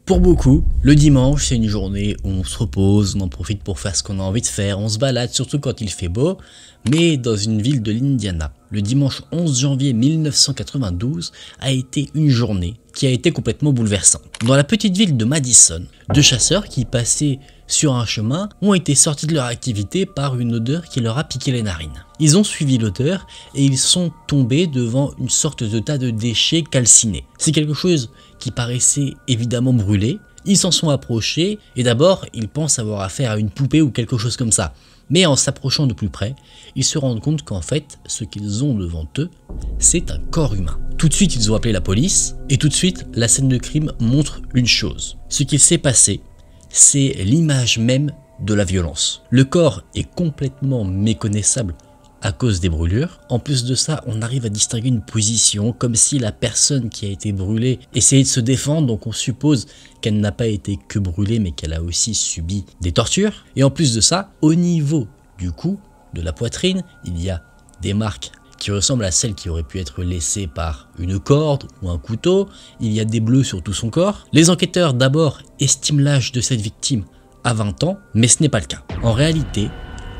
Pour beaucoup, le dimanche, c'est une journée où on se repose, on en profite pour faire ce qu'on a envie de faire, on se balade, surtout quand il fait beau, mais dans une ville de l'Indiana. Le dimanche 11 janvier 1992 a été une journée qui a été complètement bouleversante. Dans la petite ville de Madison, deux chasseurs qui passaient sur un chemin ont été sortis de leur activité par une odeur qui leur a piqué les narines. Ils ont suivi l'odeur et ils sont tombés devant une sorte de tas de déchets calcinés. C'est quelque chose qui paraissait évidemment brûlé. Ils s'en sont approchés et d'abord ils pensent avoir affaire à une poupée ou quelque chose comme ça. Mais en s'approchant de plus près, ils se rendent compte qu'en fait, ce qu'ils ont devant eux, c'est un corps humain. Tout de suite, ils ont appelé la police et tout de suite, la scène de crime montre une chose. Ce qu'il s'est passé, c'est l'image même de la violence. Le corps est complètement méconnaissable à cause des brûlures. En plus de ça, on arrive à distinguer une position comme si la personne qui a été brûlée essayait de se défendre, donc on suppose qu'elle n'a pas été que brûlée mais qu'elle a aussi subi des tortures. Et en plus de ça, au niveau du cou, de la poitrine, il y a des marques qui ressemblent à celles qui auraient pu être laissées par une corde ou un couteau. Il y a des bleus sur tout son corps. Les enquêteurs d'abord estiment l'âge de cette victime à 20 ans, mais ce n'est pas le cas. En réalité,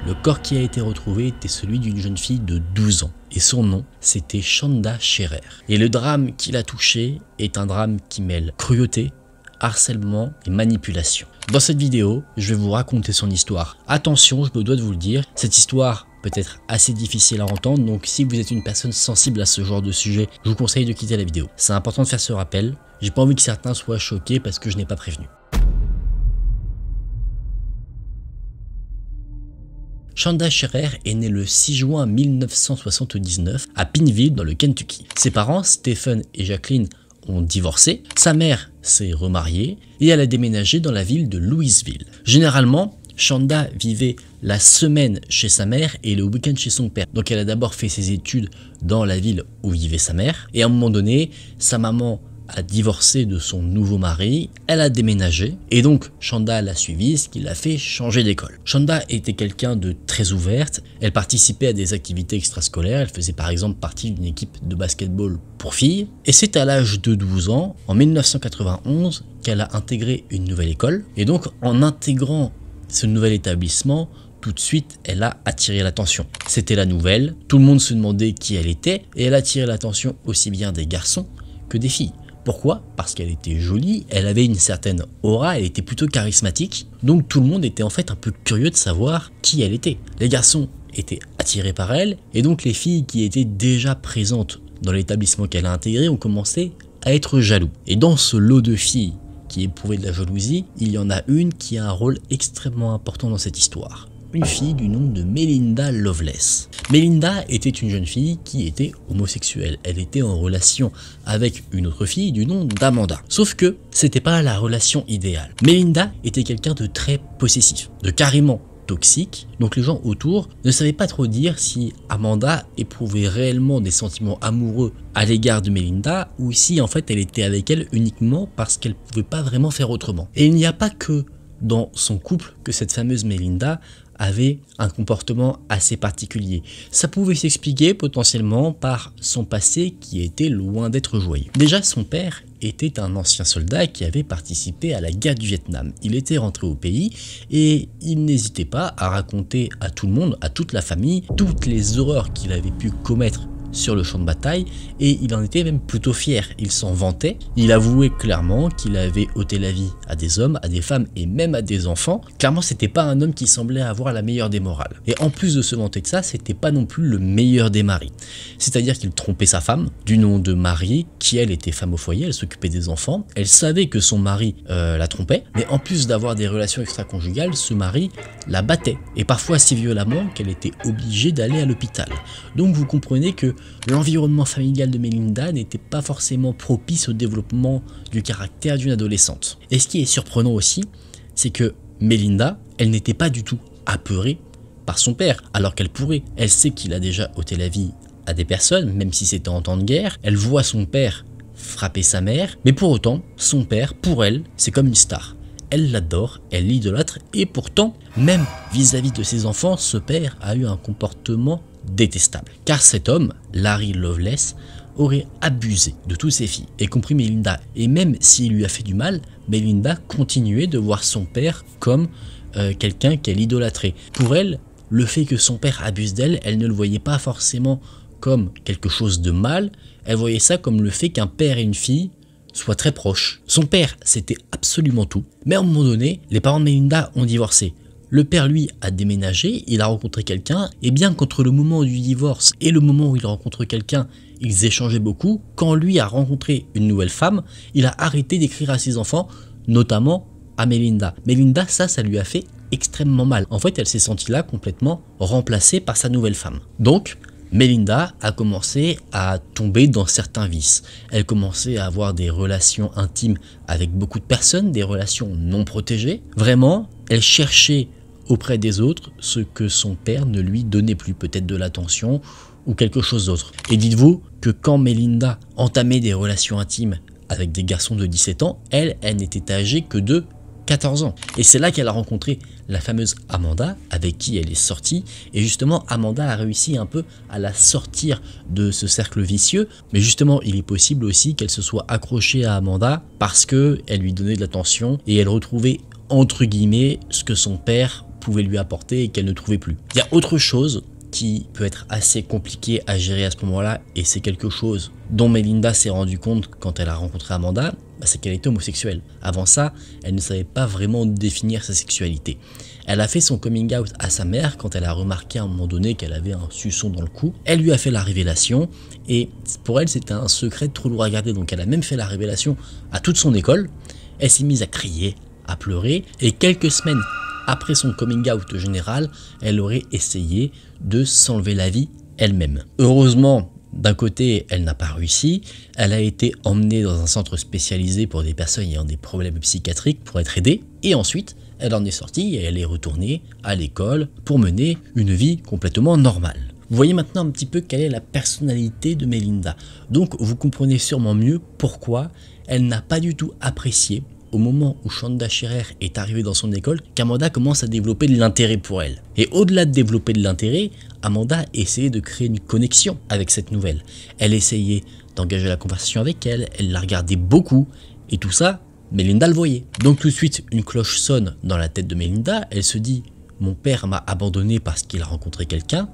le corps qui a été retrouvé était celui d'une jeune fille de 12 ans et son nom, c'était Chanda Scherer. Et le drame qui l'a touchée est un drame qui mêle cruauté, harcèlement et manipulation. Dans cette vidéo, je vais vous raconter son histoire. Attention, je me dois de vous le dire, cette histoire peut être assez difficile à entendre, donc si vous êtes une personne sensible à ce genre de sujet, je vous conseille de quitter la vidéo. C'est important de faire ce rappel, j'ai pas envie que certains soient choqués parce que je n'ai pas prévenu. Chanda Scherer est née le 6 juin 1979 à Pineville dans le Kentucky. Ses parents, Stephen et Jacqueline, ont divorcé. Sa mère s'est remariée et elle a déménagé dans la ville de Louisville. Généralement, Chanda vivait la semaine chez sa mère et le week-end chez son père. Donc elle a d'abord fait ses études dans la ville où vivait sa mère. Et à un moment donné, sa maman a divorcé de son nouveau mari, elle a déménagé et donc Chanda l'a suivi, ce qui l'a fait changer d'école. Chanda était quelqu'un de très ouverte, elle participait à des activités extrascolaires, elle faisait par exemple partie d'une équipe de basketball pour filles et c'est à l'âge de 12 ans, en 1991, qu'elle a intégré une nouvelle école et donc en intégrant ce nouvel établissement, tout de suite, elle a attiré l'attention. C'était la nouvelle, tout le monde se demandait qui elle était et elle a attiré l'attention aussi bien des garçons que des filles. Pourquoi? Parce qu'elle était jolie, elle avait une certaine aura, elle était plutôt charismatique, donc tout le monde était en fait un peu curieux de savoir qui elle était. Les garçons étaient attirés par elle, et donc les filles qui étaient déjà présentes dans l'établissement qu'elle a intégré ont commencé à être jaloux. Et dans ce lot de filles qui éprouvaient de la jalousie, il y en a une qui a un rôle extrêmement important dans cette histoire. Une fille du nom de Melinda Loveless. Melinda était une jeune fille qui était homosexuelle. Elle était en relation avec une autre fille du nom d'Amanda. Sauf que c'était pas la relation idéale. Melinda était quelqu'un de très possessif, de carrément toxique. Donc les gens autour ne savaient pas trop dire si Amanda éprouvait réellement des sentiments amoureux à l'égard de Melinda ou si en fait elle était avec elle uniquement parce qu'elle pouvait pas vraiment faire autrement. Et il n'y a pas que dans son couple que cette fameuse Melinda avait un comportement assez particulier. Ça pouvait s'expliquer potentiellement par son passé qui était loin d'être joyeux. Déjà, son père était un ancien soldat qui avait participé à la guerre du Vietnam. Il était rentré au pays et il n'hésitait pas à raconter à tout le monde, à toute la famille, toutes les horreurs qu'il avait pu commettre sur le champ de bataille et il en était même plutôt fier, il s'en vantait, il avouait clairement qu'il avait ôté la vie à des hommes, à des femmes et même à des enfants. Clairement c'était pas un homme qui semblait avoir la meilleure des morales. Et en plus de se vanter de ça, c'était pas non plus le meilleur des maris. C'est-à-dire qu'il trompait sa femme, du nom de Marie, qui elle était femme au foyer, elle s'occupait des enfants, elle savait que son mari la trompait, mais en plus d'avoir des relations extra-conjugales, ce mari la battait, et parfois si violemment qu'elle était obligée d'aller à l'hôpital. Donc vous comprenez que l'environnement familial de Melinda n'était pas forcément propice au développement du caractère d'une adolescente. Et ce qui est surprenant aussi, c'est que Melinda, elle n'était pas du tout apeurée par son père, alors qu'elle pourrait. Elle sait qu'il a déjà ôté la vie à des personnes, même si c'était en temps de guerre. Elle voit son père frapper sa mère, mais pour autant, son père, pour elle, c'est comme une star. Elle l'adore, elle l'idolâtre, et pourtant, même vis-à-vis de ses enfants, ce père a eu un comportement détestable. Car cet homme, Larry Loveless, aurait abusé de toutes ses filles, y compris Melinda. Et même s'il lui a fait du mal, Melinda continuait de voir son père comme quelqu'un qu'elle idolâtrait. Pour elle, le fait que son père abuse d'elle, elle ne le voyait pas forcément comme quelque chose de mal, elle voyait ça comme le fait qu'un père et une fille soient très proches. Son père, c'était absolument tout, mais à un moment donné, les parents de Melinda ont divorcé. Le père, lui, a déménagé, il a rencontré quelqu'un, et bien qu'entre le moment du divorce et le moment où il rencontre quelqu'un, ils échangeaient beaucoup, quand lui a rencontré une nouvelle femme, il a arrêté d'écrire à ses enfants, notamment à Melinda. Melinda, ça lui a fait extrêmement mal. En fait, elle s'est sentie là complètement remplacée par sa nouvelle femme. Donc, Melinda a commencé à tomber dans certains vices. Elle commençait à avoir des relations intimes avec beaucoup de personnes, des relations non protégées. Vraiment, elle cherchait auprès des autres ce que son père ne lui donnait plus, peut-être de l'attention ou quelque chose d'autre. Et dites-vous que quand Melinda entamait des relations intimes avec des garçons de 17 ans, elle n'était âgée que de 14 ans. Et c'est là qu'elle a rencontré la fameuse Amanda, avec qui elle est sortie. Et justement, Amanda a réussi un peu à la sortir de ce cercle vicieux. Mais justement, il est possible aussi qu'elle se soit accrochée à Amanda parce qu'elle lui donnait de l'attention et elle retrouvait, entre guillemets, ce que son père pouvait lui apporter et qu'elle ne trouvait plus. Il y a autre chose qui peut être assez compliqué à gérer à ce moment-là, et c'est quelque chose dont Melinda s'est rendu compte quand elle a rencontré Amanda, c'est qu'elle était homosexuelle. Avant ça, elle ne savait pas vraiment définir sa sexualité. Elle a fait son coming out à sa mère quand elle a remarqué à un moment donné qu'elle avait un suçon dans le cou. Elle lui a fait la révélation, et pour elle c'était un secret trop lourd à garder, donc elle a même fait la révélation à toute son école. Elle s'est mise à crier, à pleurer, et quelques semaines après son coming out général, elle aurait essayé de s'enlever la vie elle-même. Heureusement, d'un côté, elle n'a pas réussi, elle a été emmenée dans un centre spécialisé pour des personnes ayant des problèmes psychiatriques pour être aidée, et ensuite, elle en est sortie et elle est retournée à l'école pour mener une vie complètement normale. Vous voyez maintenant un petit peu quelle est la personnalité de Melinda. Donc vous comprenez sûrement mieux pourquoi elle n'a pas du tout apprécié, au moment où Chanda Scherer est arrivée dans son école, qu'Amanda commence à développer de l'intérêt pour elle. Et au-delà de développer de l'intérêt, Amanda essayait de créer une connexion avec cette nouvelle. Elle essayait d'engager la conversation avec elle, elle la regardait beaucoup, et tout ça, Melinda le voyait. Donc tout de suite, une cloche sonne dans la tête de Melinda, elle se dit « Mon père m'a abandonné parce qu'il a rencontré quelqu'un,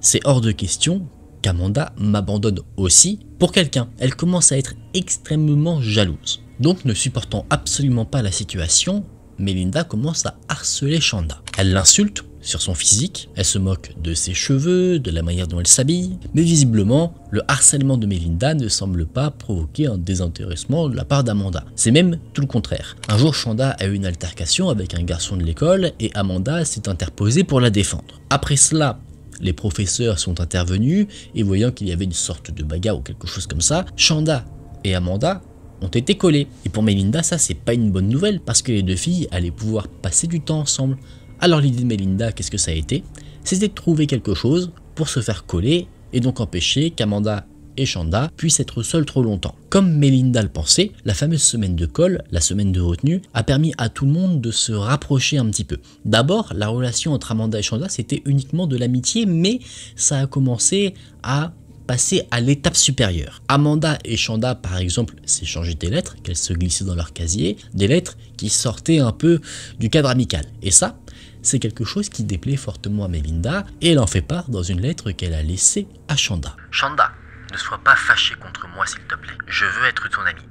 c'est hors de question qu'Amanda m'abandonne aussi pour quelqu'un. » Elle commence à être extrêmement jalouse. Donc, ne supportant absolument pas la situation, Melinda commence à harceler Chanda. Elle l'insulte sur son physique, elle se moque de ses cheveux, de la manière dont elle s'habille, mais visiblement, le harcèlement de Melinda ne semble pas provoquer un désintéressement de la part d'Amanda. C'est même tout le contraire. Un jour, Chanda a eu une altercation avec un garçon de l'école et Amanda s'est interposée pour la défendre. Après cela, les professeurs sont intervenus et voyant qu'il y avait une sorte de bagarre ou quelque chose comme ça, Chanda et Amanda ont été collés. Et pour Melinda, ça c'est pas une bonne nouvelle parce que les deux filles allaient pouvoir passer du temps ensemble. Alors l'idée de Melinda, qu'est-ce que ça a été? C'était de trouver quelque chose pour se faire coller et donc empêcher qu'Amanda et Chanda puissent être seuls trop longtemps. Comme Melinda le pensait, la fameuse semaine de colle, la semaine de retenue, a permis à tout le monde de se rapprocher un petit peu. D'abord, la relation entre Amanda et Chanda, c'était uniquement de l'amitié, mais ça a commencé à passer à l'étape supérieure. Amanda et Chanda, par exemple, s'échangeaient des lettres qu'elles se glissaient dans leur casier, des lettres qui sortaient un peu du cadre amical. Et ça, c'est quelque chose qui déplaît fortement à Melinda, et elle en fait part dans une lettre qu'elle a laissée à Chanda. Chanda, ne sois pas fâché contre moi s'il te plaît. Je veux être ton ami.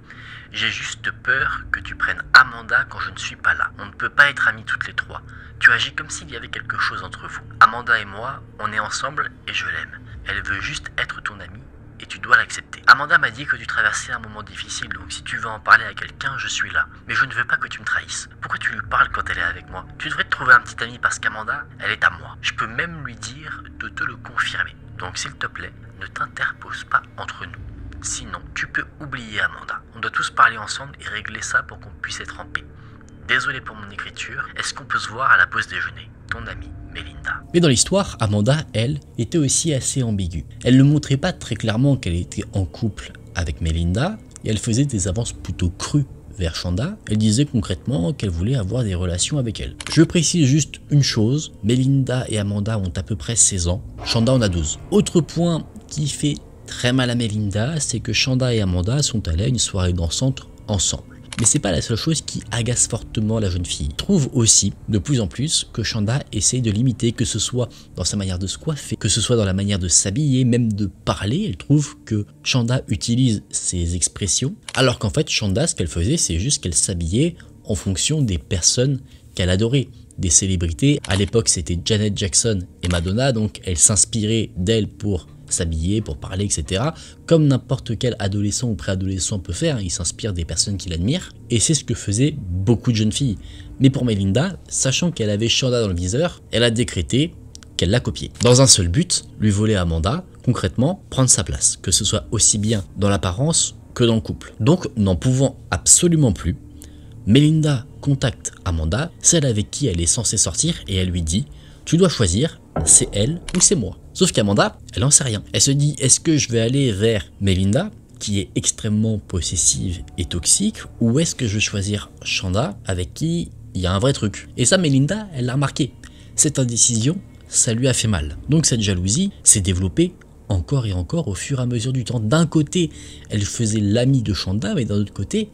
J'ai juste peur que tu prennes Amanda quand je ne suis pas là. On ne peut pas être amis toutes les trois. Tu agis comme s'il y avait quelque chose entre vous. Amanda et moi, on est ensemble et je l'aime. Elle veut juste être ton amie et tu dois l'accepter. Amanda m'a dit que tu traversais un moment difficile, donc si tu veux en parler à quelqu'un, je suis là. Mais je ne veux pas que tu me trahisses. Pourquoi tu lui parles quand elle est avec moi? Tu devrais te trouver un petit ami parce qu'Amanda, elle est à moi. Je peux même lui dire de te le confirmer. Donc s'il te plaît, ne t'interpose pas entre nous. Sinon, tu peux oublier Amanda. On doit tous parler ensemble et régler ça pour qu'on puisse être en paix. Désolé pour mon écriture, est-ce qu'on peut se voir à la pause déjeuner? Ton ami, Melinda. Mais dans l'histoire, Amanda, elle, était aussi assez ambiguë. Elle ne montrait pas très clairement qu'elle était en couple avec Melinda, et elle faisait des avances plutôt crues vers Chanda. Elle disait concrètement qu'elle voulait avoir des relations avec elle. Je précise juste une chose, Melinda et Amanda ont à peu près 16 ans, Chanda en a 12. Autre point qui fait très mal à Melinda, c'est que Shanda et Amanda sont allés à une soirée dansante ensemble. Mais c'est pas la seule chose qui agace fortement la jeune fille. Elle trouve aussi, de plus en plus, que Shanda essaye de l'imiter, que ce soit dans sa manière de se coiffer, que ce soit dans la manière de s'habiller, même de parler. Elle trouve que Shanda utilise ses expressions, alors qu'en fait, Shanda, ce qu'elle faisait, c'est juste qu'elle s'habillait en fonction des personnes qu'elle adorait, des célébrités. À l'époque, c'était Janet Jackson et Madonna, donc elle s'inspirait d'elle pour s'habiller, pour parler, etc. Comme n'importe quel adolescent ou préadolescent peut faire, il s'inspire des personnes qu'il admire, et c'est ce que faisaient beaucoup de jeunes filles. Mais pour Melinda, sachant qu'elle avait Shanda dans le viseur, elle a décrété qu'elle l'a copié. Dans un seul but, lui voler Amanda, concrètement, prendre sa place, que ce soit aussi bien dans l'apparence que dans le couple. Donc, n'en pouvant absolument plus, Melinda contacte Amanda, celle avec qui elle est censée sortir, et elle lui dit « Tu dois choisir, c'est elle ou c'est moi ». Sauf qu'Amanda, elle en sait rien. Elle se dit, est-ce que je vais aller vers Melinda, qui est extrêmement possessive et toxique, ou est-ce que je vais choisir Shanda, avec qui il y a un vrai truc? Et ça, Melinda, elle l'a remarqué. Cette indécision, ça lui a fait mal. Donc cette jalousie s'est développée encore et encore au fur et à mesure du temps. D'un côté, elle faisait l'amie de Shanda, mais d'un autre côté,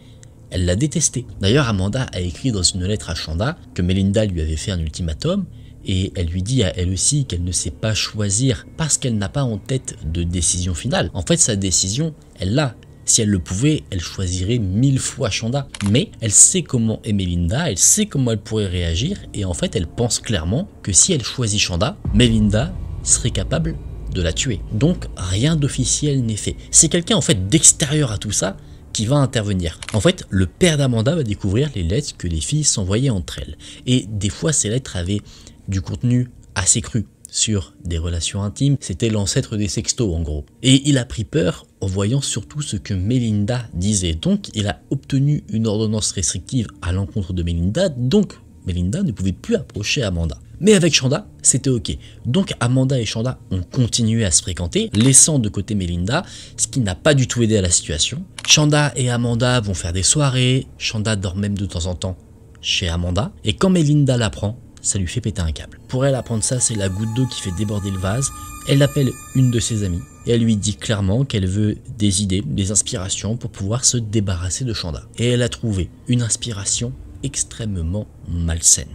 elle la détestait. D'ailleurs, Amanda a écrit dans une lettre à Shanda que Melinda lui avait fait un ultimatum, et elle lui dit à elle aussi qu'elle ne sait pas choisir parce qu'elle n'a pas en tête de décision finale. En fait, sa décision, elle l'a. Si elle le pouvait, elle choisirait 1000 fois Shanda. Mais elle sait comment est Melinda, elle sait comment elle pourrait réagir, et en fait, elle pense clairement que si elle choisit Shanda, Melinda serait capable de la tuer. Donc, rien d'officiel n'est fait. C'est quelqu'un, en fait, d'extérieur à tout ça qui va intervenir. En fait, le père d'Amanda va découvrir les lettres que les filles s'envoyaient entre elles. Et des fois, ces lettres avaient du contenu assez cru sur des relations intimes, c'était l'ancêtre des sextos en gros. Et il a pris peur en voyant surtout ce que Melinda disait, donc il a obtenu une ordonnance restrictive à l'encontre de Melinda, donc Melinda ne pouvait plus approcher Amanda. Mais avec Shanda, c'était ok. Donc Amanda et Shanda ont continué à se fréquenter, laissant de côté Melinda, ce qui n'a pas du tout aidé à la situation. Shanda et Amanda vont faire des soirées, Shanda dort même de temps en temps chez Amanda, et quand Melinda l'apprend, ça lui fait péter un câble. Pour elle, apprendre ça, c'est la goutte d'eau qui fait déborder le vase. Elle appelle une de ses amies et elle lui dit clairement qu'elle veut des idées, des inspirations pour pouvoir se débarrasser de Shanda. Et elle a trouvé une inspiration extrêmement malsaine.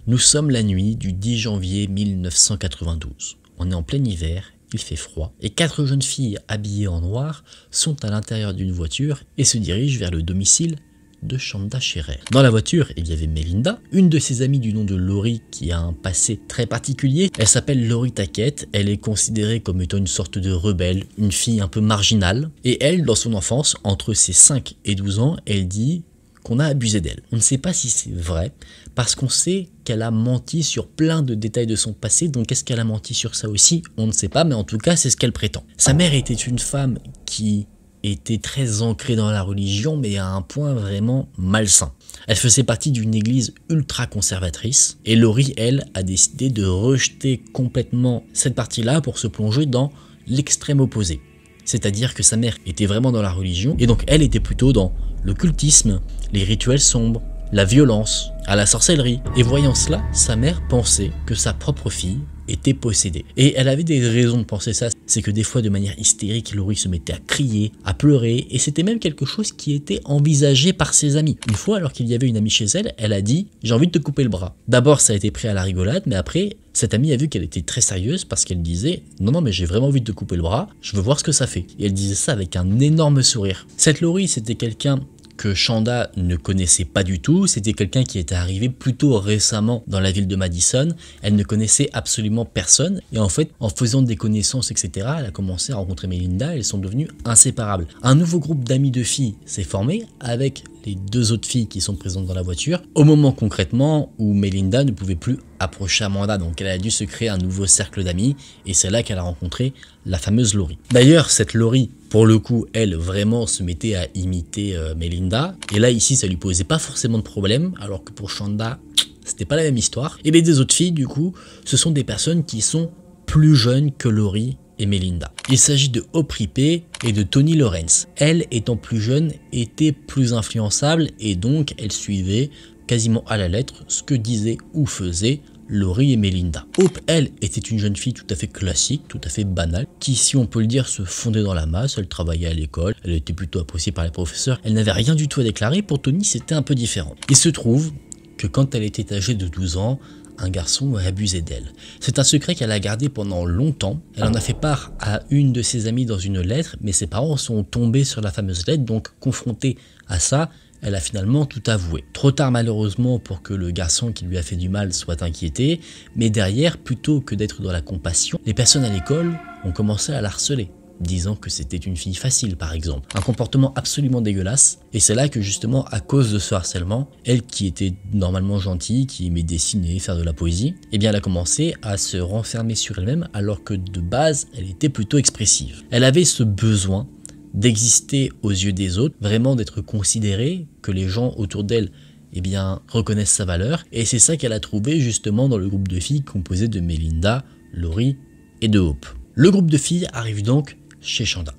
Nous sommes la nuit du 10 janvier 1992. On est en plein hiver, il fait froid, et 4 jeunes filles habillées en noir sont à l'intérieur d'une voiture et se dirigent vers le domicile de Shanda Scherer. Dans la voiture, il y avait Melinda, une de ses amies du nom de Lori qui a un passé très particulier. Elle s'appelle Lori Tackett, elle est considérée comme étant une sorte de rebelle, une fille un peu marginale. Et elle, dans son enfance, entre ses 5 et 12 ans, elle dit qu'on a abusé d'elle. On ne sait pas si c'est vrai, parce qu'on sait qu'elle a menti sur plein de détails de son passé, donc est-ce qu'elle a menti sur ça aussi? On ne sait pas, mais en tout cas, c'est ce qu'elle prétend. Sa mère était une femme qui était très ancrée dans la religion, mais à un point vraiment malsain. Elle faisait partie d'une église ultra conservatrice, et Lori, elle, a décidé de rejeter complètement cette partie-là pour se plonger dans l'extrême opposé. C'est-à-dire que sa mère était vraiment dans la religion, et donc elle était plutôt dans l'occultisme, les rituels sombres, la violence, à la sorcellerie. Et voyant cela, sa mère pensait que sa propre fille était possédée. Et elle avait des raisons de penser ça, c'est que des fois de manière hystérique, Lori se mettait à crier, à pleurer, et c'était même quelque chose qui était envisagé par ses amis. Une fois, alors qu'il y avait une amie chez elle, elle a dit « j'ai envie de te couper le bras ». D'abord ça a été pris à la rigolade, mais après, cette amie a vu qu'elle était très sérieuse parce qu'elle disait « non mais j'ai vraiment envie de te couper le bras, je veux voir ce que ça fait ». Et elle disait ça avec un énorme sourire. Cette Lori, c'était quelqu'un que Shanda ne connaissait pas du tout, c'était quelqu'un qui était arrivé plutôt récemment dans la ville de Madison, elle ne connaissait absolument personne, et en fait, en faisant des connaissances, etc., elle a commencé à rencontrer Melinda, elles sont devenues inséparables. Un nouveau groupe d'amis de filles s'est formé, avec les 2 autres filles qui sont présentes dans la voiture, au moment concrètement où Melinda ne pouvait plus approcher Amanda, donc elle a dû se créer un nouveau cercle d'amis, et c'est là qu'elle a rencontré la fameuse Lori. D'ailleurs, cette Lori, pour le coup, elle vraiment se mettait à imiter Melinda, et là ici ça lui posait pas forcément de problème, alors que pour Shanda, c'était pas la même histoire. Et les 2 autres filles, du coup, ce sont des personnes qui sont plus jeunes que Lori et Melinda. Il s'agit de Opripé et de Toni Lawrence. Elle, étant plus jeune, était plus influençable, et donc elle suivait quasiment à la lettre ce que disait ou faisait Laurie et Melinda. Hope, elle, était une jeune fille tout à fait classique, tout à fait banale, qui, si on peut le dire, se fondait dans la masse. Elle travaillait à l'école, elle était plutôt appréciée par les professeurs, elle n'avait rien du tout à déclarer. Pour Tony, c'était un peu différent. Il se trouve que quand elle était âgée de 12 ans, un garçon a abusé d'elle. C'est un secret qu'elle a gardé pendant longtemps. Elle en a fait part à une de ses amies dans une lettre, mais ses parents sont tombés sur la fameuse lettre, donc confrontés à ça, elle a finalement tout avoué. Trop tard malheureusement pour que le garçon qui lui a fait du mal soit inquiété, mais derrière, plutôt que d'être dans la compassion, les personnes à l'école ont commencé à la harceler, disant que c'était une fille facile par exemple. Un comportement absolument dégueulasse, et c'est là que justement à cause de ce harcèlement, elle qui était normalement gentille, qui aimait dessiner, faire de la poésie, eh bien elle a commencé à se renfermer sur elle-même alors que de base elle était plutôt expressive. Elle avait ce besoin d'exister aux yeux des autres, vraiment d'être considérée, que les gens autour d'elle eh bien, reconnaissent sa valeur, et c'est ça qu'elle a trouvé justement dans le groupe de filles composé de Melinda, Laurie et de Hope. Le groupe de filles arrive donc chez Shanda.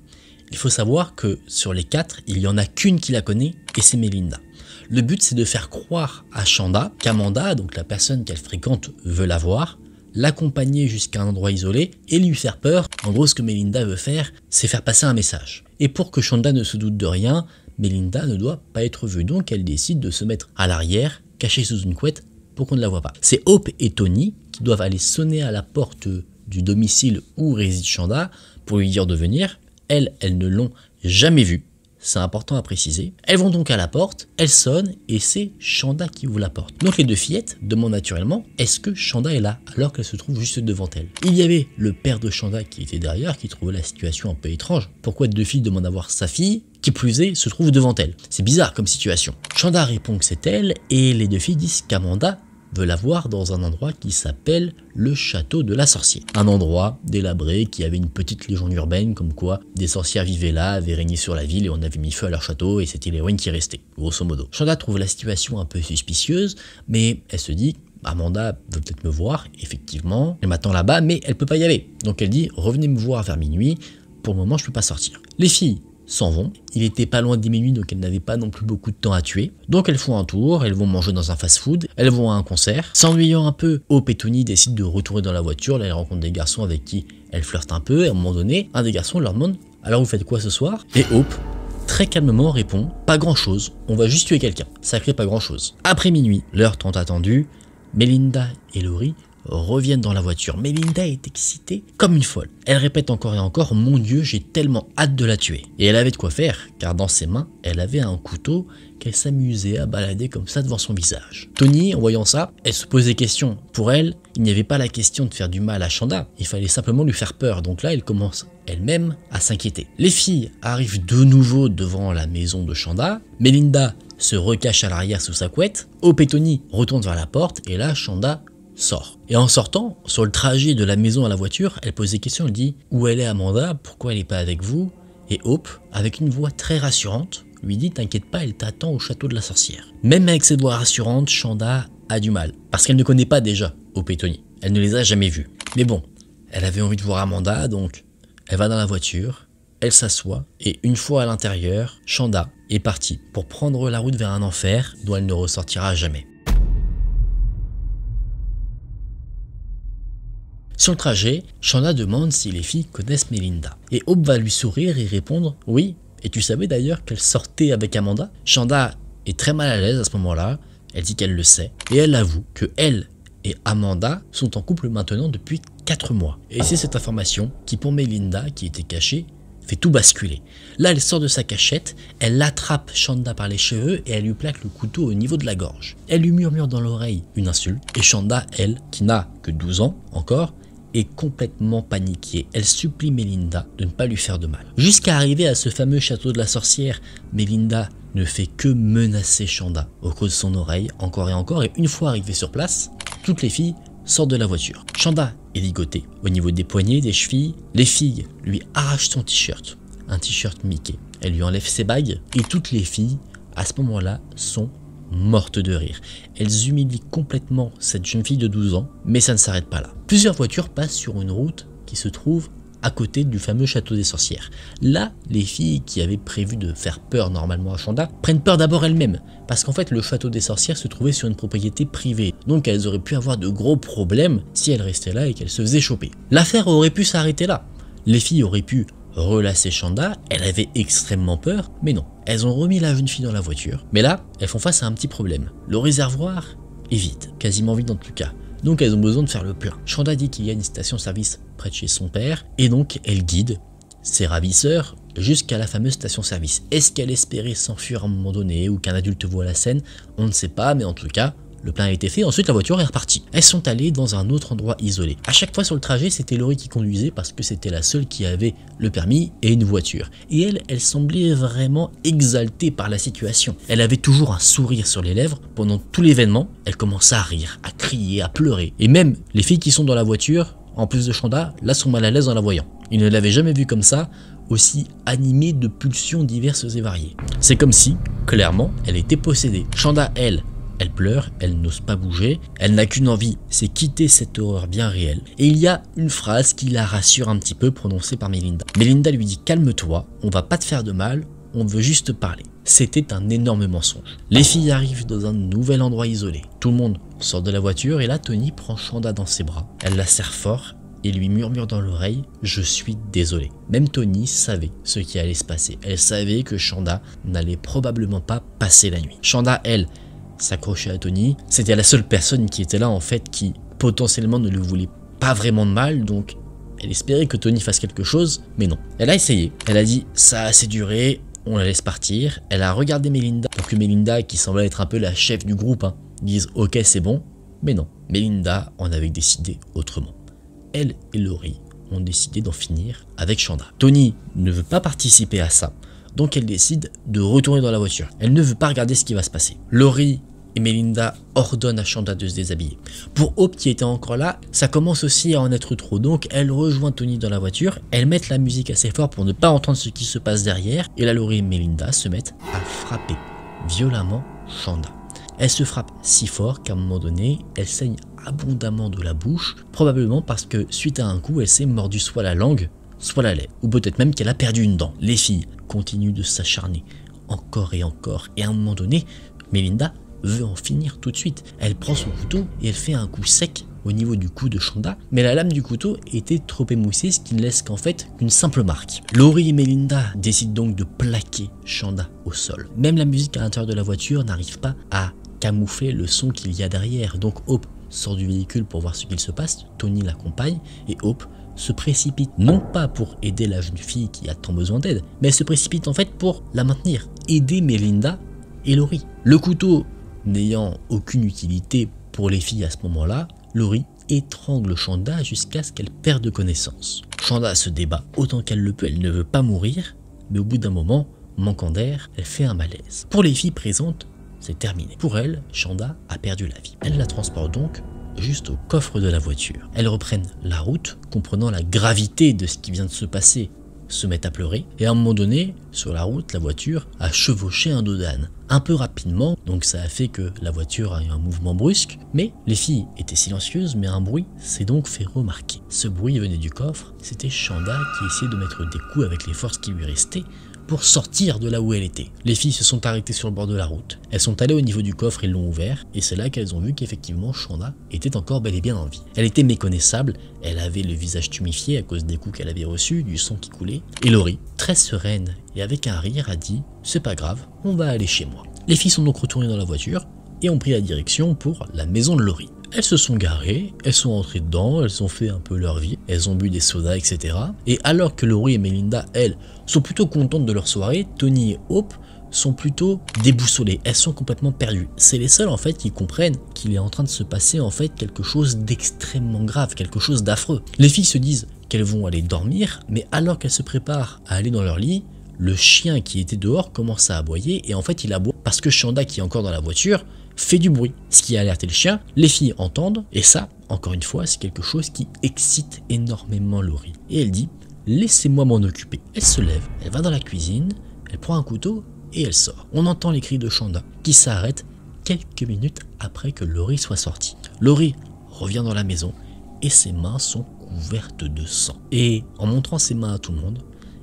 Il faut savoir que sur les 4, il n'y en a qu'une qui la connaît, et c'est Melinda. Le but c'est de faire croire à Shanda qu'Amanda, donc la personne qu'elle fréquente, veut la voir, l'accompagner jusqu'à un endroit isolé et lui faire peur. En gros, ce que Melinda veut faire, c'est faire passer un message. Et pour que Shanda ne se doute de rien, Melinda ne doit pas être vue, donc elle décide de se mettre à l'arrière, cachée sous une couette, pour qu'on ne la voie pas. C'est Hope et Tony qui doivent aller sonner à la porte du domicile où réside Shanda pour lui dire de venir. Elles ne l'ont jamais vue. C'est important à préciser. Elles vont donc à la porte, elles sonnent et c'est Shanda qui ouvre la porte. Donc les deux fillettes demandent naturellement est-ce que Shanda est là alors qu'elle se trouve juste devant elle. Il y avait le père de Shanda qui était derrière, qui trouvait la situation un peu étrange. Pourquoi deux filles demandent à voir sa fille qui plus est se trouve devant elle? C'est bizarre comme situation. Shanda répond que c'est elle et les deux filles disent qu'Amanda veut la voir dans un endroit qui s'appelle le château de la sorcière. Un endroit délabré qui avait une petite légende urbaine comme quoi des sorcières vivaient là, avaient régné sur la ville et on avait mis feu à leur château et c'était l'héroïne qui restait, grosso modo. Shanda trouve la situation un peu suspicieuse, mais elle se dit Amanda veut peut-être me voir, effectivement, elle m'attend là-bas mais elle peut pas y aller. Donc elle dit revenez me voir vers minuit, pour le moment je peux pas sortir. Les filles s'en vont, il était pas loin de minuit donc elles n'avaient pas non plus beaucoup de temps à tuer, donc elles font un tour, elles vont manger dans un fast-food, elles vont à un concert, s'ennuyant un peu, Hope et Tony décident de retourner dans la voiture, là elles rencontrent des garçons avec qui elles flirtent un peu, et à un moment donné, un des garçons leur demande « alors vous faites quoi ce soir ?» Et Hope, très calmement répond « pas grand chose, on va juste tuer quelqu'un, ça crée pas grand chose ». Après minuit, l'heure tant attendue, Melinda et Laurie reviennent dans la voiture. Melinda est excitée comme une folle. Elle répète encore et encore « Mon Dieu, j'ai tellement hâte de la tuer ». Et elle avait de quoi faire, car dans ses mains, elle avait un couteau qu'elle s'amusait à balader comme ça devant son visage. Tony, en voyant ça, elle se pose des questions. Pour elle, il n'y avait pas la question de faire du mal à Shanda, il fallait simplement lui faire peur. Donc là, elle commence elle-même à s'inquiéter. Les filles arrivent de nouveau devant la maison de Shanda. Melinda se recache à l'arrière sous sa couette. Hope et Tony retournent vers la porte et là, Shanda sort. Et en sortant, sur le trajet de la maison à la voiture, elle pose des questions, elle dit « Où elle est Amanda? Pourquoi elle n'est pas avec vous ?» Et Hope, avec une voix très rassurante, lui dit « T'inquiète pas, elle t'attend au château de la sorcière. » Même avec cette voix rassurante, Shanda a du mal, parce qu'elle ne connaît pas déjà Hope et Tony. Elle ne les a jamais vus. Mais bon, elle avait envie de voir Amanda, donc elle va dans la voiture, elle s'assoit, et une fois à l'intérieur, Shanda est partie pour prendre la route vers un enfer dont elle ne ressortira jamais. Sur le trajet, Shanda demande si les filles connaissent Melinda. Et Hope va lui sourire et répondre « Oui, et tu savais d'ailleurs qu'elle sortait avec Amanda ?» Shanda est très mal à l'aise à ce moment-là, elle dit qu'elle le sait, et elle avoue que elle et Amanda sont en couple maintenant depuis 4 mois. Et c'est cette information qui, pour Melinda, qui était cachée, fait tout basculer. Là, elle sort de sa cachette, elle attrape Shanda par les cheveux et elle lui plaque le couteau au niveau de la gorge. Elle lui murmure dans l'oreille une insulte, et Shanda, elle, qui n'a que 12 ans encore, est complètement paniquée. Elle supplie Melinda de ne pas lui faire de mal. Jusqu'à arriver à ce fameux château de la sorcière, Melinda ne fait que menacer Shanda au creux de son oreille, encore et encore, et une fois arrivée sur place, toutes les filles sortent de la voiture. Shanda est ligotée au niveau des poignets, des chevilles. Les filles lui arrachent son t-shirt, un t-shirt Mickey. Elle lui enlève ses bagues, et toutes les filles, à ce moment-là, sont mortes de rire. Elles humilient complètement cette jeune fille de 12 ans, mais ça ne s'arrête pas là. Plusieurs voitures passent sur une route qui se trouve à côté du fameux château des sorcières. Là, les filles qui avaient prévu de faire peur normalement à Chanda prennent peur d'abord elles-mêmes, parce qu'en fait le château des sorcières se trouvait sur une propriété privée, donc elles auraient pu avoir de gros problèmes si elles restaient là et qu'elles se faisaient choper. L'affaire aurait pu s'arrêter là. Les filles auraient pu relasser Chanda, elle avait extrêmement peur, mais non. Elles ont remis la jeune fille dans la voiture, mais là, elles font face à un petit problème. Le réservoir est vide, quasiment vide en tout cas. Donc elles ont besoin de faire le plein. Chanda dit qu'il y a une station-service près de chez son père, et donc elle guide ses ravisseurs jusqu'à la fameuse station-service. Est-ce qu'elle espérait s'enfuir à un moment donné, ou qu'un adulte voit la scène? On ne sait pas, mais en tout cas, le plein a été fait, ensuite la voiture est repartie. Elles sont allées dans un autre endroit isolé. À chaque fois sur le trajet, c'était Laurie qui conduisait parce que c'était la seule qui avait le permis et une voiture. Et elle semblait vraiment exaltée par la situation. Elle avait toujours un sourire sur les lèvres. Pendant tout l'événement, elle commençait à rire, à crier, à pleurer. Et même les filles qui sont dans la voiture, en plus de Chanda, là sont mal à l'aise en la voyant. Ils ne l'avaient jamais vue comme ça, aussi animée de pulsions diverses et variées. C'est comme si, clairement, elle était possédée. Chanda, elle pleure, elle n'ose pas bouger, elle n'a qu'une envie, c'est quitter cette horreur bien réelle. Et il y a une phrase qui la rassure un petit peu, prononcée par Melinda. Melinda lui dit « Calme-toi, on va pas te faire de mal, on veut juste parler ». C'était un énorme mensonge. Les filles arrivent dans un nouvel endroit isolé. Tout le monde sort de la voiture et là Tony prend Chanda dans ses bras. Elle la serre fort et lui murmure dans l'oreille « Je suis désolé ». Même Tony savait ce qui allait se passer. Elle savait que Chanda n'allait probablement pas passer la nuit. Chanda, elle, s'accrochait à Tony. C'était la seule personne qui était là en fait qui potentiellement ne lui voulait pas vraiment de mal, donc elle espérait que Tony fasse quelque chose, mais non. Elle a essayé, elle a dit ça a assez duré, on la laisse partir. Elle a regardé Melinda pour que Melinda, qui semblait être un peu la chef du groupe, dise ok c'est bon, mais non. Melinda en avait décidé autrement. Elle et Laurie ont décidé d'en finir avec Chanda. Tony ne veut pas participer à ça. Donc elle décide de retourner dans la voiture. Elle ne veut pas regarder ce qui va se passer. Laurie et Melinda ordonnent à Chanda de se déshabiller. Pour Hope qui était encore là, ça commence aussi à en être trop. Donc elle rejoint Tony dans la voiture. Elles mettent la musique assez fort pour ne pas entendre ce qui se passe derrière. Et là Laurie et Melinda se mettent à frapper violemment Chanda. Elles se frappent si fort qu'à un moment donné, elle saigne abondamment de la bouche. Probablement parce que suite à un coup, elle s'est mordue soit la langue, soit la lèvre. Ou peut-être même qu'elle a perdu une dent. Les filles continue de s'acharner encore, et à un moment donné, Melinda veut en finir tout de suite. Elle prend son couteau et elle fait un coup sec au niveau du cou de Chanda, mais la lame du couteau était trop émoussée, ce qui ne laisse qu'en fait qu'une simple marque. Laurie et Melinda décident donc de plaquer Chanda au sol. Même la musique à l'intérieur de la voiture n'arrive pas à camoufler le son qu'il y a derrière, donc Hope sort du véhicule pour voir ce qu'il se passe, Tony l'accompagne et Hope se précipite, non pas pour aider la jeune fille qui a tant besoin d'aide, mais elle se précipite en fait pour la maintenir, aider Melinda et Laurie. Le couteau n'ayant aucune utilité pour les filles à ce moment-là, Laurie étrangle Chanda jusqu'à ce qu'elle perde connaissance. Chanda se débat autant qu'elle le peut, elle ne veut pas mourir, mais au bout d'un moment, manquant d'air, elle fait un malaise. Pour les filles présentes, c'est terminé. Pour elle, Chanda a perdu la vie. Elle la transporte donc juste au coffre de la voiture. Elles reprennent la route, comprenant la gravité de ce qui vient de se passer, se mettent à pleurer, et à un moment donné, sur la route, la voiture a chevauché un dos d'âne. Un peu rapidement, donc ça a fait que la voiture a eu un mouvement brusque, mais les filles étaient silencieuses, mais un bruit s'est donc fait remarquer. Ce bruit venait du coffre, c'était Chanda qui essayait de mettre des coups avec les forces qui lui restaient, pour sortir de là où elle était. Les filles se sont arrêtées sur le bord de la route. Elles sont allées au niveau du coffre et l'ont ouvert, et c'est là qu'elles ont vu qu'effectivement Chanda était encore bel et bien en vie. Elle était méconnaissable, elle avait le visage tuméfié à cause des coups qu'elle avait reçus, du sang qui coulait, et Laurie, très sereine et avec un rire, a dit « C'est pas grave, on va aller chez moi ». Les filles sont donc retournées dans la voiture et ont pris la direction pour la maison de Laurie. Elles se sont garées, elles sont entrées dedans, elles ont fait un peu leur vie, elles ont bu des sodas, etc. Et alors que Laurie et Melinda, elles, sont plutôt contentes de leur soirée, Tony et Hope sont plutôt déboussolées, elles sont complètement perdues. C'est les seules en fait qui comprennent qu'il est en train de se passer en fait quelque chose d'extrêmement grave, quelque chose d'affreux. Les filles se disent qu'elles vont aller dormir, mais alors qu'elles se préparent à aller dans leur lit, le chien qui était dehors commence à aboyer et en fait il aboie parce que Chanda qui est encore dans la voiture fait du bruit, ce qui a alerté le chien. Les filles entendent et ça, encore une fois, c'est quelque chose qui excite énormément Laurie. Et elle dit « Laissez-moi m'en occuper ». Elle se lève, elle va dans la cuisine, elle prend un couteau et elle sort. On entend les cris de Chanda qui s'arrêtent quelques minutes après que Laurie soit sortie. Laurie revient dans la maison et ses mains sont couvertes de sang. Et en montrant ses mains à tout le monde,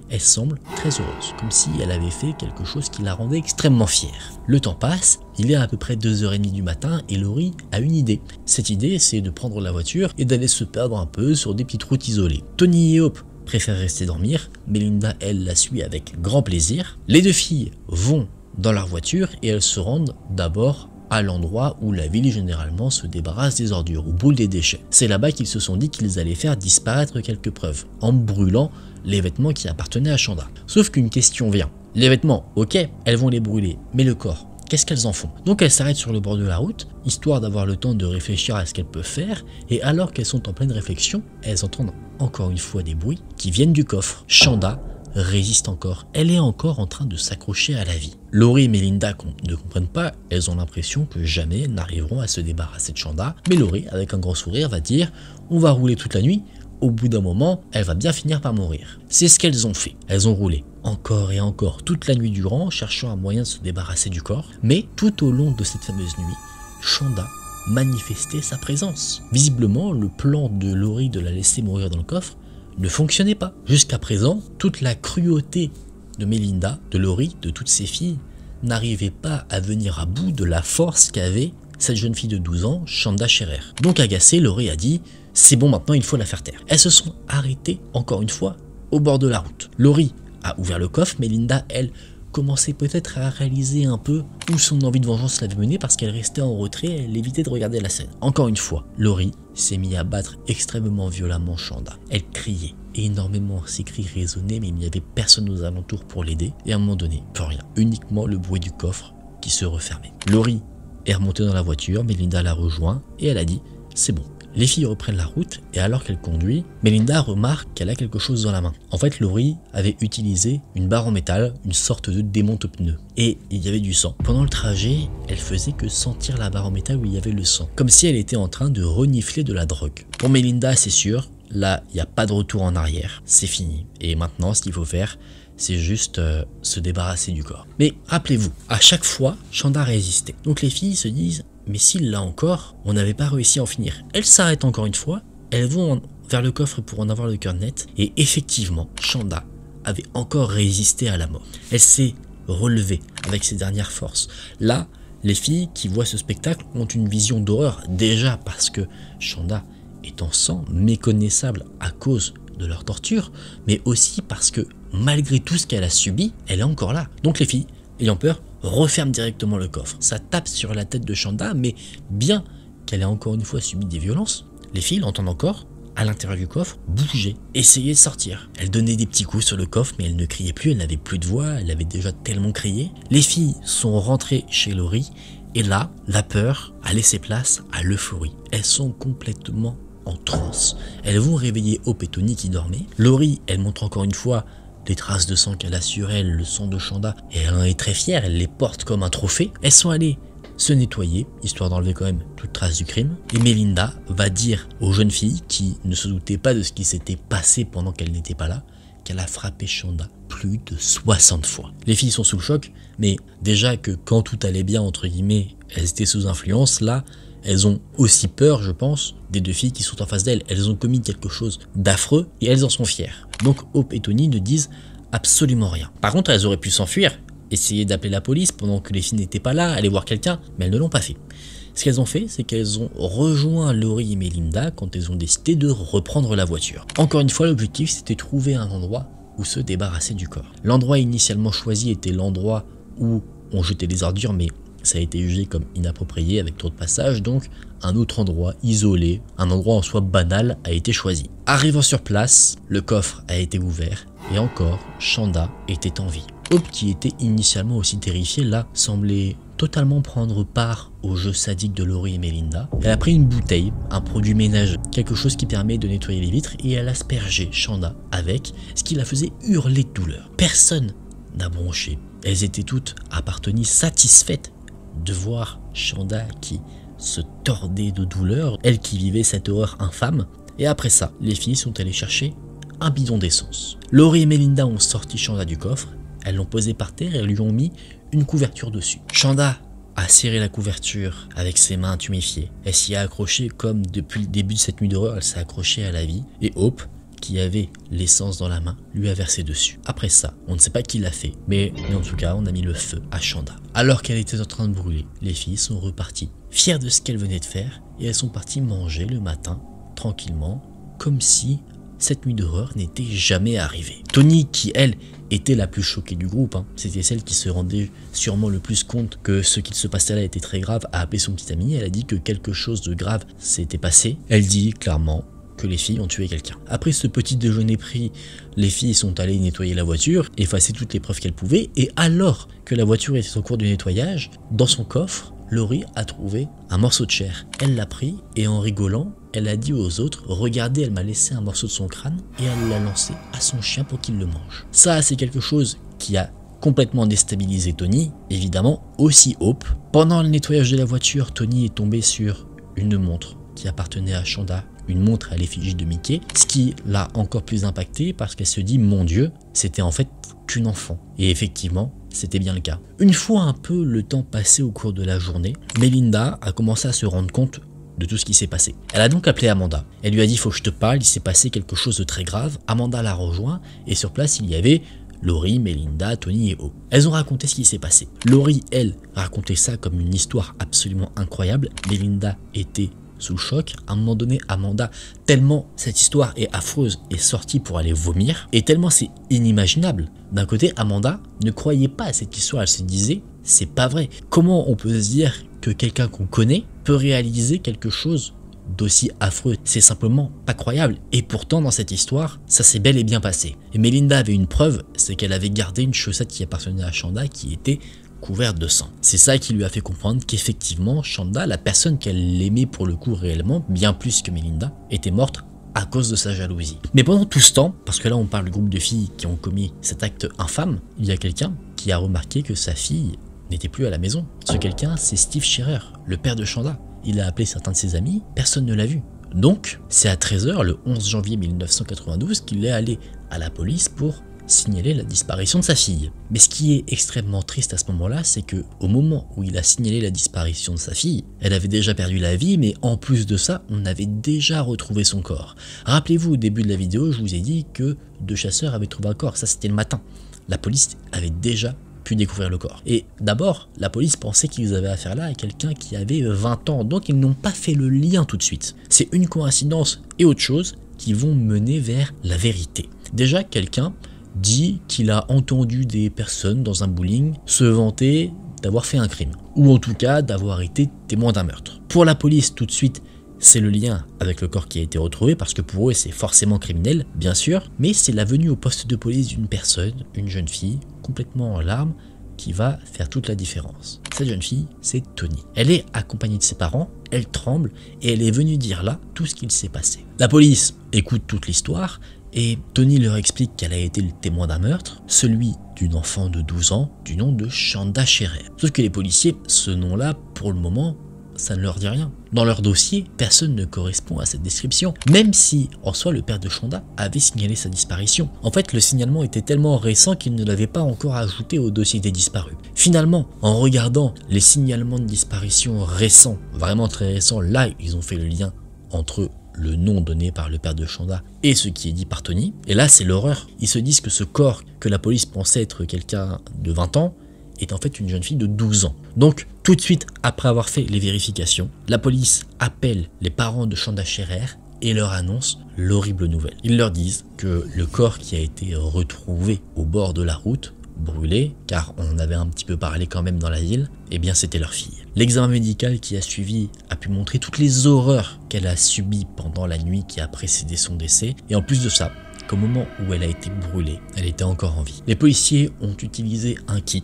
elle semble très heureuse, comme si elle avait fait quelque chose qui la rendait extrêmement fière. Le temps passe, il est à peu près 2h30 du matin et Laurie a une idée. Cette idée, c'est de prendre la voiture et d'aller se perdre un peu sur des petites routes isolées. Tony et Hope préfèrent rester dormir, Melinda, elle, la suit avec grand plaisir. Les deux filles vont dans leur voiture et elles se rendent d'abord à l'endroit où la ville généralement se débarrasse des ordures, ou brûle des déchets. C'est là-bas qu'ils se sont dit qu'ils allaient faire disparaître quelques preuves, en brûlant les vêtements qui appartenaient à Shanda. Sauf qu'une question vient. Les vêtements, ok, elles vont les brûler, mais le corps, qu'est-ce qu'elles en font? Donc elles s'arrêtent sur le bord de la route, histoire d'avoir le temps de réfléchir à ce qu'elles peuvent faire, et alors qu'elles sont en pleine réflexion, elles entendent encore une fois des bruits qui viennent du coffre. Shanda résiste encore, elle est encore en train de s'accrocher à la vie. Laurie et Melinda ne comprennent pas, elles ont l'impression que jamais elles n'arriveront à se débarrasser de Shanda, mais Laurie, avec un grand sourire, va dire « on va rouler toute la nuit », au bout d'un moment, elle va bien finir par mourir. C'est ce qu'elles ont fait, elles ont roulé encore et encore toute la nuit durant, cherchant un moyen de se débarrasser du corps, mais tout au long de cette fameuse nuit, Shanda manifestait sa présence. Visiblement, le plan de Laurie de la laisser mourir dans le coffre ne fonctionnait pas. Jusqu'à présent, toute la cruauté de Melinda, de Laurie, de toutes ses filles, n'arrivait pas à venir à bout de la force qu'avait cette jeune fille de 12 ans, Shanda Scherer. Donc agacée, Laurie a dit « c'est bon, maintenant il faut la faire taire ». Elles se sont arrêtées, encore une fois, au bord de la route. Laurie a ouvert le coffre, Melinda, elle, commençait peut-être à réaliser un peu où son envie de vengeance l'avait menée parce qu'elle restait en retrait, elle évitait de regarder la scène. Encore une fois, Laurie s'est mise à battre extrêmement violemment Shanda. Elle criait énormément, ses cris résonnaient mais il n'y avait personne aux alentours pour l'aider et à un moment donné, plus rien, uniquement le bruit du coffre qui se refermait. Laurie est remontée dans la voiture, Melinda la rejoint et elle a dit « c'est bon ». Les filles reprennent la route et alors qu'elle conduit, Melinda remarque qu'elle a quelque chose dans la main. En fait, Laurie avait utilisé une barre en métal, une sorte de démonte-pneu. Et il y avait du sang. Pendant le trajet, elle faisait que sentir la barre en métal où il y avait le sang. Comme si elle était en train de renifler de la drogue. Pour Melinda, c'est sûr, là, il n'y a pas de retour en arrière. C'est fini. Et maintenant, ce qu'il faut faire, c'est juste se débarrasser du corps. Mais rappelez-vous, à chaque fois, Shanda résistait. Donc les filles se disent... mais si là encore, on n'avait pas réussi à en finir. Elles s'arrêtent encore une fois, elles vont vers le coffre pour en avoir le cœur net, et effectivement, Shanda avait encore résisté à la mort. Elle s'est relevée avec ses dernières forces. Là, les filles qui voient ce spectacle ont une vision d'horreur, déjà parce que Shanda est en sang, méconnaissable à cause de leur torture, mais aussi parce que malgré tout ce qu'elle a subi, elle est encore là. Donc les filles, ayant peur, referme directement le coffre. Ça tape sur la tête de Shanda, mais bien qu'elle ait encore une fois subi des violences, les filles l'entendent encore, à l'intérieur du coffre, bouger, essayer de sortir. Elle donnait des petits coups sur le coffre, mais elle ne criait plus, elle n'avait plus de voix, elle avait déjà tellement crié. Les filles sont rentrées chez Laurie, et là, la peur a laissé place à l'euphorie. Elles sont complètement en transe. Elles vont réveiller Hope et Tony qui dormaient. Laurie, elle montre encore une fois les traces de sang qu'elle a sur elle, le sang de Shanda, et elle en est très fière, elle les porte comme un trophée. Elles sont allées se nettoyer, histoire d'enlever quand même toute trace du crime. Et Melinda va dire aux jeunes filles, qui ne se doutaient pas de ce qui s'était passé pendant qu'elle n'était pas là, qu'elle a frappé Shanda plus de 60 fois. Les filles sont sous le choc, mais déjà que quand tout allait bien, entre guillemets, elles étaient sous influence, là, elles ont aussi peur, je pense, des deux filles qui sont en face d'elles. Elles ont commis quelque chose d'affreux et elles en sont fières. Donc Hope et Tony ne disent absolument rien. Par contre, elles auraient pu s'enfuir, essayer d'appeler la police pendant que les filles n'étaient pas là, aller voir quelqu'un, mais elles ne l'ont pas fait. Ce qu'elles ont fait, c'est qu'elles ont rejoint Laurie et Melinda quand elles ont décidé de reprendre la voiture. Encore une fois, l'objectif, c'était de trouver un endroit où se débarrasser du corps. L'endroit initialement choisi était l'endroit où on jetait les ordures, mais ça a été jugé comme inapproprié avec trop de passages, donc un autre endroit isolé, un endroit en soi banal a été choisi. Arrivant sur place, le coffre a été ouvert et encore, Shanda était en vie. Hope, qui était initialement aussi terrifiée, là, semblait totalement prendre part au jeu sadique de Laurie et Melinda. Elle a pris une bouteille, un produit ménageux, quelque chose qui permet de nettoyer les vitres, et elle a aspergé Shanda avec, ce qui la faisait hurler de douleur. Personne n'a bronché. Elles étaient toutes, à part Tony, satisfaites de voir Shanda qui se tordait de douleur, elle qui vivait cette horreur infâme. Et après ça, les filles sont allées chercher un bidon d'essence. Laurie et Melinda ont sorti Shanda du coffre, elles l'ont posé par terre et lui ont mis une couverture dessus. Shanda a serré la couverture avec ses mains tuméfiées. Elle s'y est accrochée comme depuis le début de cette nuit d'horreur, elle s'est accrochée à la vie. Et Hope, qui avait l'essence dans la main, lui a versé dessus. Après ça, on ne sait pas qui l'a fait, mais en tout cas, on a mis le feu à Shanda. Alors qu'elle était en train de brûler, les filles sont reparties, fières de ce qu'elles venaient de faire, et elles sont parties manger le matin, tranquillement, comme si cette nuit d'horreur n'était jamais arrivée. Toni, qui elle, était la plus choquée du groupe, c'était celle qui se rendait sûrement le plus compte que ce qui se passait là était très grave, a appelé son petit ami, elle a dit que quelque chose de grave s'était passé. Elle dit clairement que les filles ont tué quelqu'un. Après ce petit déjeuner pris, les filles sont allées nettoyer la voiture, effacer toutes les preuves qu'elles pouvaient, et alors que la voiture était en cours de nettoyage, dans son coffre, Laurie a trouvé un morceau de chair. Elle l'a pris et en rigolant, elle a dit aux autres « Regardez, elle m'a laissé un morceau de son crâne et elle l'a lancé à son chien pour qu'il le mange. » Ça, c'est quelque chose qui a complètement déstabilisé Toni, évidemment aussi Hope. Pendant le nettoyage de la voiture, Toni est tombée sur une montre qui appartenait à Shanda, une montre à l'effigie de Mickey, ce qui l'a encore plus impacté parce qu'elle se dit « Mon Dieu, c'était en fait qu'une enfant. » Et effectivement, c'était bien le cas. Une fois un peu le temps passé au cours de la journée, Melinda a commencé à se rendre compte de tout ce qui s'est passé. Elle a donc appelé Amanda. Elle lui a dit « Faut que je te parle, il s'est passé quelque chose de très grave. » Amanda l'a rejoint et sur place il y avait Laurie, Melinda, Toni et Hope. Elles ont raconté ce qui s'est passé. Laurie, elle, racontait ça comme une histoire absolument incroyable. Melinda était sous le choc. À un moment donné, Amanda, tellement cette histoire est affreuse, est sortie pour aller vomir, et tellement c'est inimaginable. D'un côté, Amanda ne croyait pas à cette histoire, elle se disait, c'est pas vrai. Comment on peut se dire que quelqu'un qu'on connaît peut réaliser quelque chose d'aussi affreux? C'est simplement pas croyable. Et pourtant, dans cette histoire, ça s'est bel et bien passé. Et Melinda avait une preuve, c'est qu'elle avait gardé une chaussette qui appartenait à Shanda qui était couverte de sang. C'est ça qui lui a fait comprendre qu'effectivement, Shanda, la personne qu'elle aimait pour le coup réellement, bien plus que Melinda, était morte à cause de sa jalousie. Mais pendant tout ce temps, parce que là on parle du groupe de filles qui ont commis cet acte infâme, il y a quelqu'un qui a remarqué que sa fille n'était plus à la maison. Ce quelqu'un, c'est Steve Shearer, le père de Shanda. Il a appelé certains de ses amis, personne ne l'a vu. Donc, c'est à 13h, le 11 janvier 1992, qu'il est allé à la police pour signaler la disparition de sa fille. Mais ce qui est extrêmement triste à ce moment-là, c'est que au moment où il a signalé la disparition de sa fille, elle avait déjà perdu la vie, mais en plus de ça, on avait déjà retrouvé son corps. Rappelez-vous, au début de la vidéo, je vous ai dit que 2 chasseurs avaient trouvé un corps, ça c'était le matin. La police avait déjà pu découvrir le corps. Et d'abord, la police pensait qu'ils avaient affaire là à quelqu'un qui avait 20 ans, donc ils n'ont pas fait le lien tout de suite. C'est une coïncidence et autre chose qui vont mener vers la vérité. Déjà, quelqu'un dit qu'il a entendu des personnes dans un bowling se vanter d'avoir fait un crime, ou en tout cas d'avoir été témoin d'un meurtre. Pour la police, tout de suite, c'est le lien avec le corps qui a été retrouvé, parce que pour eux c'est forcément criminel, bien sûr, mais c'est la venue au poste de police d'une personne, une jeune fille, complètement en larmes, qui va faire toute la différence. Cette jeune fille, c'est Toni. Elle est accompagnée de ses parents, elle tremble, et elle est venue dire là tout ce qu'il s'est passé. La police écoute toute l'histoire, et Toni leur explique qu'elle a été le témoin d'un meurtre, celui d'une enfant de 12 ans, du nom de Shanda Shearer. Sauf que les policiers, ce nom-là, pour le moment, ça ne leur dit rien. Dans leur dossier, personne ne correspond à cette description, même si, en soi, le père de Shanda avait signalé sa disparition. En fait, le signalement était tellement récent qu'il ne l'avait pas encore ajouté au dossier des disparus. Finalement, en regardant les signalements de disparition récents, vraiment très récents, là, ils ont fait le lien entre le nom donné par le père de Shanda et ce qui est dit par Toni. Et là, c'est l'horreur. Ils se disent que ce corps que la police pensait être quelqu'un de 20 ans est en fait une jeune fille de 12 ans. Donc, tout de suite, après avoir fait les vérifications, la police appelle les parents de Shanda Shearer et leur annonce l'horrible nouvelle. Ils leur disent que le corps qui a été retrouvé au bord de la route, brûlé, car on en avait un petit peu parlé quand même dans la ville, eh bien c'était leur fille. L'examen médical qui a suivi a pu montrer toutes les horreurs qu'elle a subies pendant la nuit qui a précédé son décès, et en plus de ça, qu'au moment où elle a été brûlée, elle était encore en vie. Les policiers ont utilisé un kit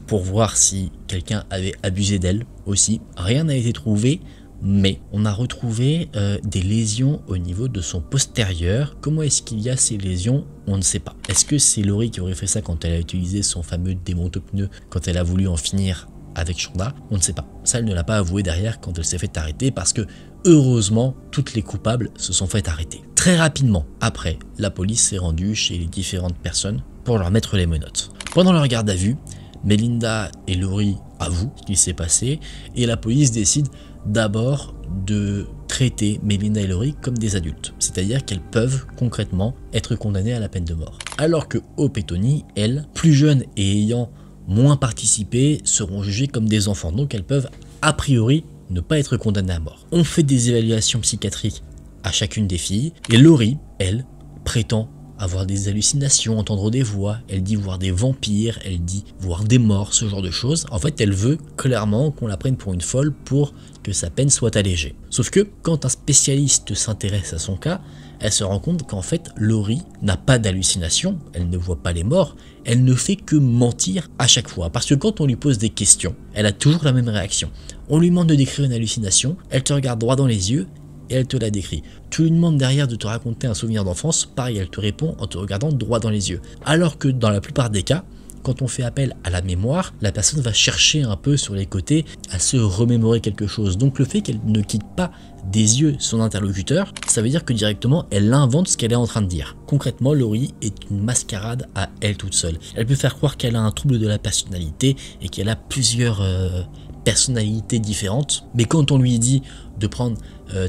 pour voir si quelqu'un avait abusé d'elle aussi. Rien n'a été trouvé, mais on a retrouvé des lésions au niveau de son postérieur. Comment est-ce qu'il y a ces lésions? On ne sait pas. Est-ce que c'est Laurie qui aurait fait ça quand elle a utilisé son fameux démonte-pneus, quand elle a voulu en finir avec Shanda? On ne sait pas. Ça, elle ne l'a pas avoué derrière quand elle s'est fait arrêter, parce que heureusement, toutes les coupables se sont fait arrêter. Très rapidement après, la police s'est rendue chez les différentes personnes pour leur mettre les menottes. Pendant leur garde à vue, Melinda et Laurie à vous ce qui s'est passé, et la police décide d'abord de traiter Melinda et Lori comme des adultes, c'est-à-dire qu'elles peuvent concrètement être condamnées à la peine de mort. Alors que Hope et Tony, elles, plus jeunes et ayant moins participé, seront jugées comme des enfants, donc elles peuvent a priori ne pas être condamnées à mort. On fait des évaluations psychiatriques à chacune des filles, et Lori, elle, prétend avoir des hallucinations, entendre des voix, elle dit voir des vampires, elle dit voir des morts, ce genre de choses. En fait, elle veut clairement qu'on la prenne pour une folle pour que sa peine soit allégée. Sauf que quand un spécialiste s'intéresse à son cas, elle se rend compte qu'en fait, Lori n'a pas d'hallucination, elle ne voit pas les morts, elle ne fait que mentir à chaque fois. Parce que quand on lui pose des questions, elle a toujours la même réaction. On lui demande de décrire une hallucination, elle te regarde droit dans les yeux, et elle te la décrit. Tu lui demandes derrière de te raconter un souvenir d'enfance, pareil, elle te répond en te regardant droit dans les yeux. Alors que dans la plupart des cas, quand on fait appel à la mémoire, la personne va chercher un peu sur les côtés à se remémorer quelque chose. Donc le fait qu'elle ne quitte pas des yeux son interlocuteur, ça veut dire que directement elle invente ce qu'elle est en train de dire. Concrètement, Lori est une mascarade à elle toute seule. Elle peut faire croire qu'elle a un trouble de la personnalité et qu'elle a plusieurs personnalités différentes, mais quand on lui dit de prendre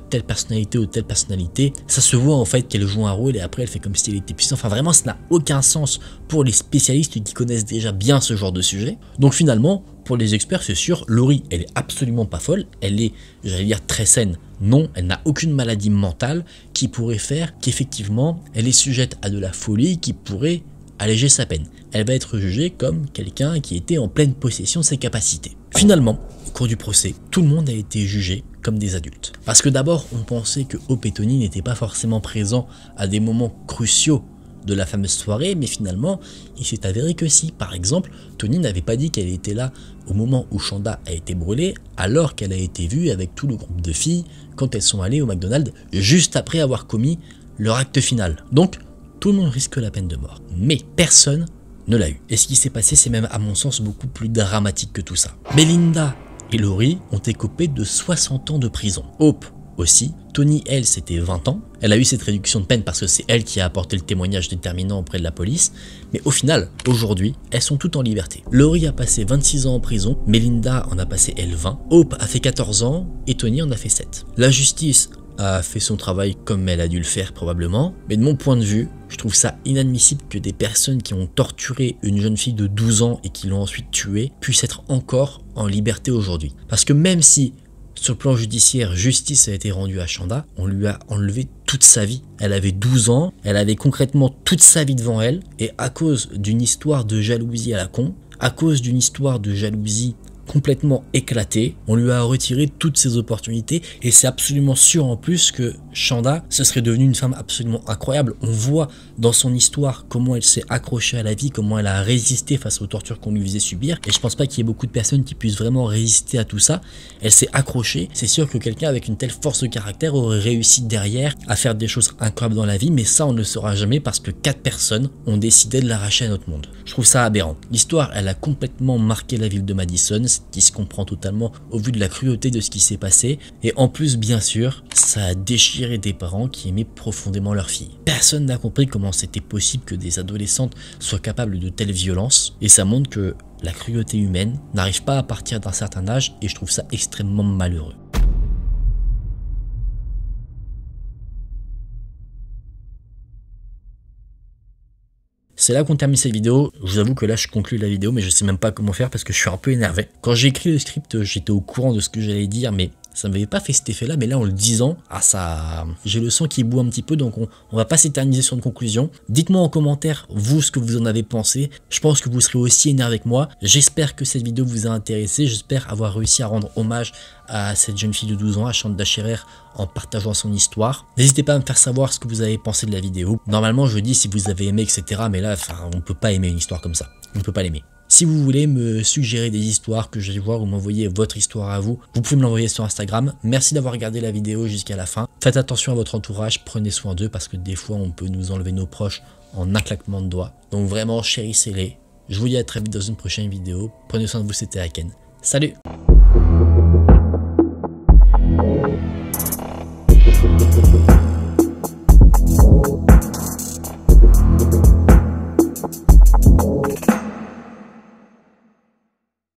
telle personnalité ou telle personnalité, ça se voit en fait qu'elle joue un rôle et après elle fait comme si elle était puissante. Enfin vraiment, ça n'a aucun sens pour les spécialistes qui connaissent déjà bien ce genre de sujet. Donc finalement, pour les experts, c'est sûr, Lori, elle est absolument pas folle, elle est, j'allais dire, très saine. Non, elle n'a aucune maladie mentale qui pourrait faire qu'effectivement, elle est sujette à de la folie qui pourrait alléger sa peine. Elle va être jugée comme quelqu'un qui était en pleine possession de ses capacités. Finalement, au cours du procès, tout le monde a été jugé comme des adultes. Parce que d'abord, on pensait que Hope et Tony n'étaient pas forcément présents à des moments cruciaux de la fameuse soirée, mais finalement, il s'est avéré que si. Par exemple, Tony n'avait pas dit qu'elle était là au moment où Shanda a été brûlée, alors qu'elle a été vue avec tout le groupe de filles quand elles sont allées au McDonald's juste après avoir commis leur acte final. Donc, tout le monde risque la peine de mort. Mais personne ne l'a eu. Et ce qui s'est passé, c'est même à mon sens beaucoup plus dramatique que tout ça. Melinda et Lori ont écopé de 60 ans de prison. Hope aussi. Tony, elle, c'était 20 ans. Elle a eu cette réduction de peine parce que c'est elle qui a apporté le témoignage déterminant auprès de la police. Mais au final, aujourd'hui, elles sont toutes en liberté. Lori a passé 26 ans en prison, Melinda en a passé, elle, 20. Hope a fait 14 ans et Tony en a fait 7. La justice a fait son travail comme elle a dû le faire probablement, mais de mon point de vue, je trouve ça inadmissible que des personnes qui ont torturé une jeune fille de 12 ans et qui l'ont ensuite tuée puissent être encore en liberté aujourd'hui. Parce que même si sur le plan judiciaire, justice a été rendue à Shanda, on lui a enlevé toute sa vie. Elle avait 12 ans, elle avait concrètement toute sa vie devant elle, et à cause d'une histoire de jalousie à la con, à cause d'une histoire de jalousie complètement éclatée, on lui a retiré toutes ses opportunités, et c'est absolument sûr en plus que Shanda, ce serait devenue une femme absolument incroyable. On voit dans son histoire comment elle s'est accrochée à la vie, comment elle a résisté face aux tortures qu'on lui faisait subir, et je pense pas qu'il y ait beaucoup de personnes qui puissent vraiment résister à tout ça. Elle s'est accrochée, c'est sûr que quelqu'un avec une telle force de caractère aurait réussi derrière à faire des choses incroyables dans la vie, mais ça on ne le saura jamais parce que 4 personnes ont décidé de l'arracher à notre monde. Je trouve ça aberrant. L'histoire, elle a complètement marqué la ville de Madison, ce qui se comprend totalement au vu de la cruauté de ce qui s'est passé, et en plus bien sûr, ça a déchiré des parents qui aimaient profondément leur fille. Personne n'a compris comment c'était possible que des adolescentes soient capables de telles violences, et ça montre que la cruauté humaine n'arrive pas à partir d'un certain âge, et je trouve ça extrêmement malheureux. C'est là qu'on termine cette vidéo. Je vous avoue que là je conclue la vidéo, mais je sais même pas comment faire parce que je suis un peu énervé. Quand j'ai écrit le script, j'étais au courant de ce que j'allais dire, mais ça m'avait pas fait cet effet là. Mais là en le disant, j'ai le sang qui bout un petit peu, donc on va pas s'éterniser sur une conclusion. Dites-moi en commentaire vous ce que vous en avez pensé. Je pense que vous serez aussi énervé que moi. J'espère que cette vidéo vous a intéressé. J'espère avoir réussi à rendre hommage à cette jeune fille de 12 ans, à Shanda Scherer, en partageant son histoire. N'hésitez pas à me faire savoir ce que vous avez pensé de la vidéo. Normalement je dis si vous avez aimé, etc. Mais là on peut pas aimer une histoire comme ça. On ne peut pas l'aimer. Si vous voulez me suggérer des histoires que j'allais voir ou m'envoyer votre histoire à vous, vous pouvez me l'envoyer sur Instagram. Merci d'avoir regardé la vidéo jusqu'à la fin. Faites attention à votre entourage, prenez soin d'eux parce que des fois on peut nous enlever nos proches en un claquement de doigts. Donc vraiment chérissez-les. Je vous dis à très vite dans une prochaine vidéo. Prenez soin de vous, c'était Aken. Salut!